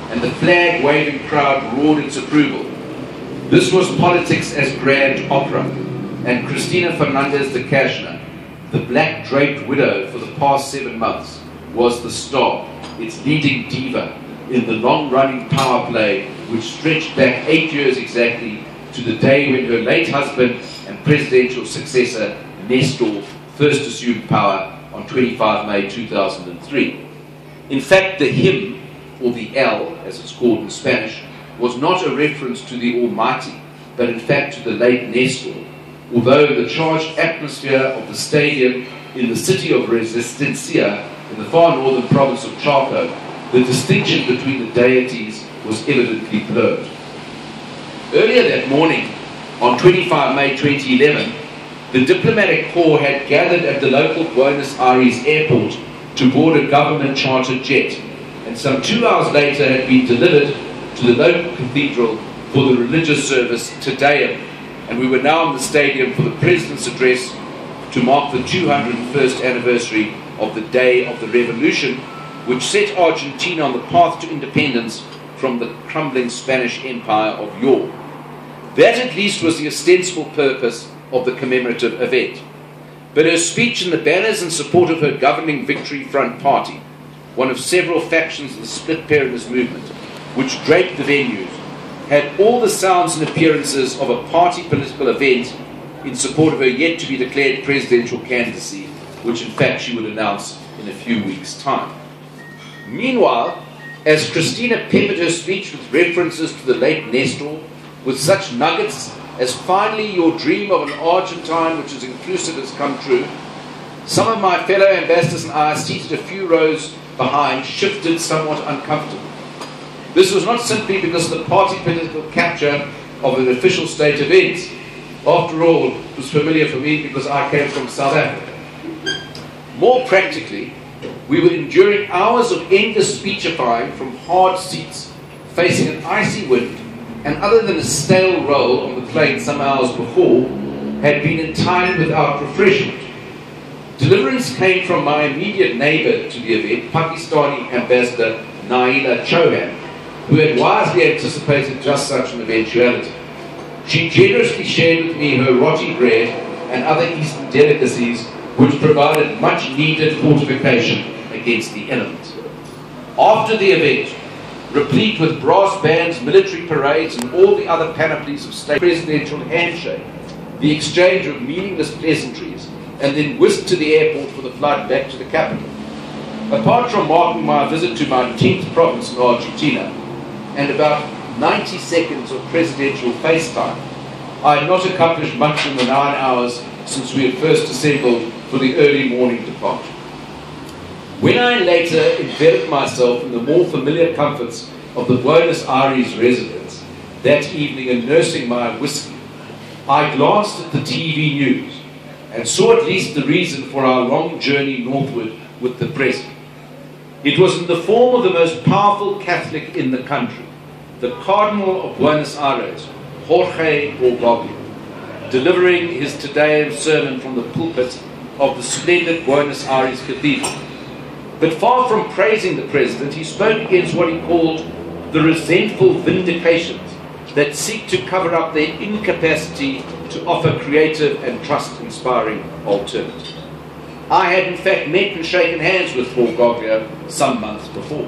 and the flag-waving crowd roared its approval. This was politics as grand opera, and Cristina Fernandez de Kirchner, the black-draped widow for the past 7 months, was the star, its leading diva, in the long-running power play which stretched back 8 years exactly to the day when her late husband and presidential successor, Nestor, first assumed power on 25 May 2003. In fact, the hymn, or the L, as it's called in Spanish, was not a reference to the Almighty, but in fact to the late Nestor, although in the charged atmosphere of the stadium in the city of Resistencia, in the far northern province of Chaco, the distinction between the deities was evidently blurred. Earlier that morning, on 25 May 2011, the diplomatic corps had gathered at the local Buenos Aires airport to board a government-chartered jet, and some 2 hours later had been delivered to the local cathedral for the religious service Te Deum, and we were now in the stadium for the President's address to mark the 201st anniversary of the Day of the Revolution, which set Argentina on the path to independence from the crumbling Spanish Empire of yore. That at least was the ostensible purpose of the commemorative event. But her speech and the banners in support of her governing Victory Front party, one of several factions of the split Peronist movement, which draped the venues, had all the sounds and appearances of a party political event in support of her yet-to-be declared presidential candidacy, which in fact she would announce in a few weeks' time. Meanwhile, as Cristina peppered her speech with references to the late Nestor, with such nuggets as finally your dream of an Argentine which is inclusive has come true, some of my fellow ambassadors and I, seated a few rows behind, shifted somewhat uncomfortably. This was not simply because of the party political capture of an official state event. After all, it was familiar for me because I came from South Africa. More practically, we were enduring hours of endless speechifying from hard seats, facing an icy wind, and other than a stale roll on the plane some hours before, had been entirely without refreshment. Deliverance came from my immediate neighbor to the event, Pakistani Ambassador Naila Chauhan, who had wisely anticipated just such an eventuality. She generously shared with me her roti bread and other Eastern delicacies, which provided much needed fortification against the elements. After the event, replete with brass bands, military parades, and all the other panoplies of state, presidential handshake, the exchange of meaningless pleasantries, and then whisked to the airport for the flight back to the capital. Apart from marking my visit to my 10th province in Argentina, and about 90 seconds of presidential FaceTime, I had not accomplished much in the 9 hours since we had first assembled for the early morning departure. When I later enveloped myself in the more familiar comforts of the Buenos Aires residence that evening and nursing my whiskey, I glanced at the TV news and saw at least the reason for our long journey northward with the President. It was in the form of the most powerful Catholic in the country, the Cardinal of Buenos Aires, Jorge Bergoglio, delivering his Te Deum sermon from the pulpit of the splendid Buenos Aires Cathedral. But far from praising the President, he spoke against what he called the resentful vindications that seek to cover up their incapacity to offer creative and trust-inspiring alternatives. I had in fact met and shaken hands with Bergoglio some months before.